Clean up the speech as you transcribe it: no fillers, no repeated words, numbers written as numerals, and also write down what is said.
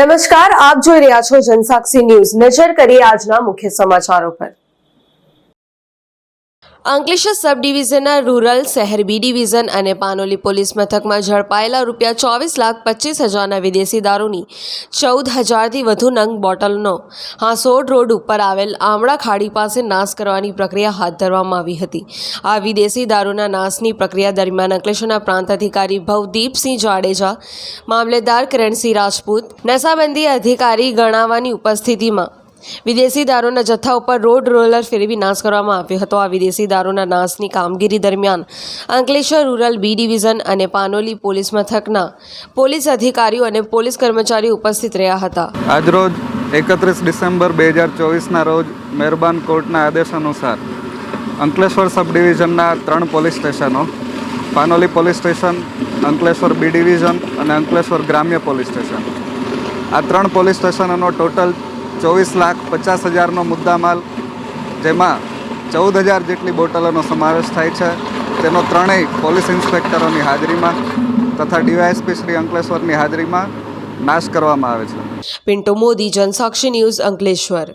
નમસ્કાર, આપ જોઈ રહ્યા છો જનસાક્ષી ન્યૂઝ। નજર કરીએ આજના મુખ્ય સમાચારો પર। અંકલેશ્વર સબ ડિવિઝનના રૂરલ શહેર બી ડિવિઝન અને પાનોલી પોલીસ મથકમાં ઝડપાયેલા ₹24,25,000ના વિદેશી દારૂની 14,000થી વધુ નંગ બોટલનો હાંસોડ રોડ ઉપર આવેલ આમળા ખાડી પાસે નાશ કરવાની પ્રક્રિયા હાથ ધરવામાં આવી હતી। આ વિદેશી દારૂના નાશની પ્રક્રિયા દરમિયાન અંકલેશ્વરના પ્રાંત અધિકારી ભવદીપસિંહ જાડેજા, મામલેદાર કિરણસિંહ રાજપૂત, નશાબંધી અધિકારી ગણાવાની ઉપસ્થિતિમાં વિદેશી દારૂના જથ્થા ઉપર રોડ રોલર ફેરવી નાશ કરવામાં આવ્યો હતો। આ વિદેશી દારૂના નાશની કામગીરી દરમિયાન અંકલેશ્વર રૂરલ બી ડિવિઝન અને પાનોલી પોલીસ મથકના પોલીસ અધિકારીઓ અને પોલીસ કર્મચારીઓ ઉપસ્થિત રહ્યા હતા। આજરોજ 31 ડિસેમ્બર 2024ના રોજ મહેરબાન કોર્ટના આદેશ અનુસાર અંકલેશ્વર સબ ડિવિઝનના 3 પોલીસ સ્ટેશનો, Panoli police station, Ankleshwar B division અને અંકલેશ્વર ગ્રામ્ય પોલીસ સ્ટેશન, આ 3 પોલીસ સ્ટેશનોનો ટોટલ 24,50,000નો મુદ્દામાલ, જેમાં 14,000 જેટલી બોટલોનો સમાવેશ થાય છે, તેનો 3 પોલીસ ઇન્સ્પેક્ટરોની હાજરીમાં તથા ડીવાયએસપી શ્રી અંકલેશ્વરની હાજરીમાં નાશ કરવામાં આવે છે। પિન્ટુ મોદી, જનસાક્ષી ન્યૂઝ, અંકલેશ્વર।